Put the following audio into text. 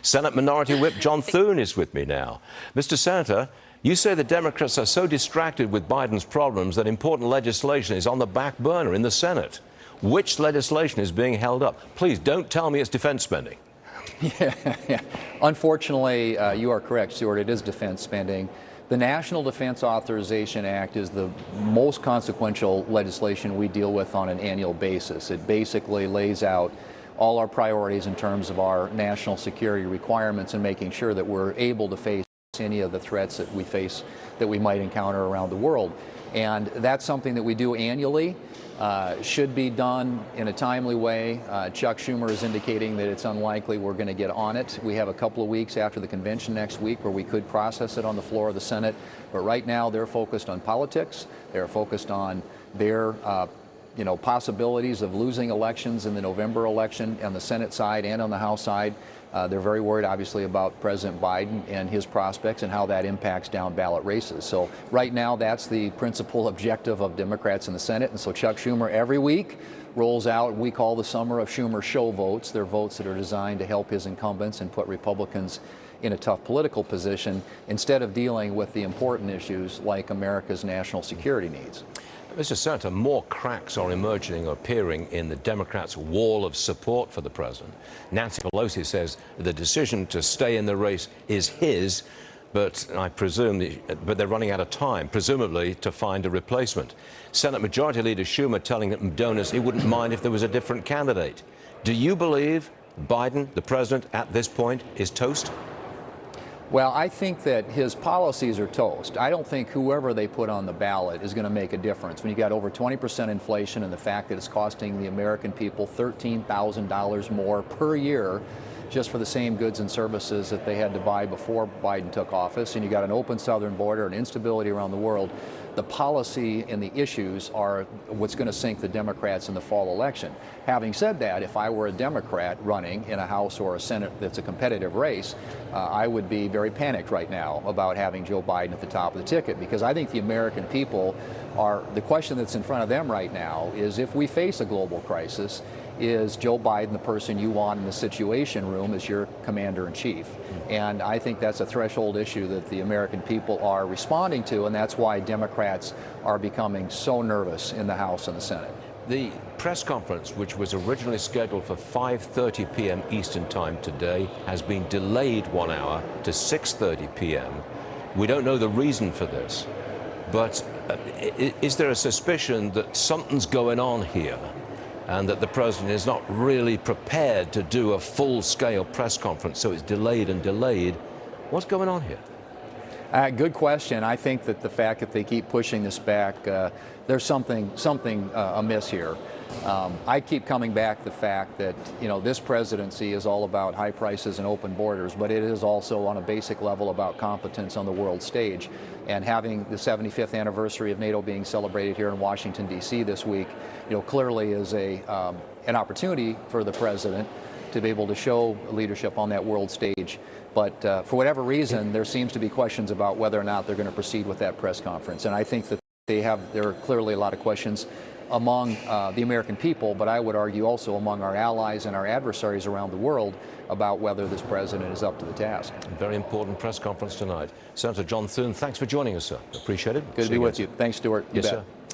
Senate Minority Whip John Thune is with me now. Mr. Senator, you say the Democrats are so distracted with Biden's problems that important legislation is on the back burner in the Senate. Which legislation is being held up? Please don't tell me it's defense spending. Yeah. Unfortunately, you are correct, Stuart. It is defense spending. The National Defense Authorization Act is the most consequential legislation we deal with on an annual basis. It basically lays out all our priorities in terms of our national security requirements and making sure that we're able to face any of the threats that we might encounter around the world. And that's something that we do annually. Should be done in a timely way. Chuck Schumer is indicating that it's unlikely we're going to get on it. We have a couple of weeks after the convention next week where we could process it on the floor of the Senate. But right now they're focused on politics. They're focused on their possibilities of losing elections in the November election on the Senate side and on the House side. They're very worried, obviously, about President Biden and his prospects and how that impacts down ballot races. So right now, that's the principal objective of Democrats in the Senate. And so Chuck Schumer every week rolls out what we call the Summer of Schumer show votes. They're votes that are designed to help his incumbents and put Republicans in a tough political position instead of dealing with the important issues like America's national security needs. Mr. Senator, more cracks are emerging or appearing in the Democrats' wall of support for the president. Nancy Pelosi says the decision to stay in the race is his, but I presume they're running out of time, presumably to find a replacement. Senate Majority Leader Schumer telling donors he wouldn't mind if there was a different candidate. Do you believe Biden, the president, at this point is toast? Well, I think that his policies are toast. I don't think whoever they put on the ballot is going to make a difference. When you got over 20% inflation and the fact that it's costing the American people $13,000 more per year just for the same goods and services that they had to buy before Biden took office, and you got an open southern border and instability around the world, the policy and the issues are what's going to sink the Democrats in the fall election. Having said that, if I were a Democrat running in a House or a Senate that's a competitive race, I would be very panicked right now about having Joe Biden at the top of the ticket, because I think the American people the question that's in front of them right now is, if we face a global crisis, is Joe Biden the person you want in the Situation Room as your commander-in-chief? And I think that's a threshold issue that the American people are responding to, and that's why Democrats are becoming so nervous in the House and the Senate. The press conference, which was originally scheduled for 5:30 p.m. Eastern Time today, has been delayed 1 hour to 6:30 p.m. We don't know the reason for this, but is there a suspicion that something's going on here and that the president is not really prepared to do a full-scale press conference, so it's delayed and delayed? What's going on here? Good question. I think that the fact that they keep pushing this back, there's something amiss here. I keep coming back to the fact that, this presidency is all about high prices and open borders, but it is also on a basic level about competence on the world stage. And having the 75th anniversary of NATO being celebrated here in Washington, D.C. this week, clearly is an opportunity for the president to be able to show leadership on that world stage. But for whatever reason, there seems to be questions about whether or not they're going to proceed with that press conference. And I think that there are clearly a lot of questions among the American people, but I would argue also among our allies and our adversaries around the world about whether this president is up to the task. Very important press conference tonight. Senator John Thune, thanks for joining us, sir. Appreciate it. Good to be with you. Thanks, Stuart. Yes, sir.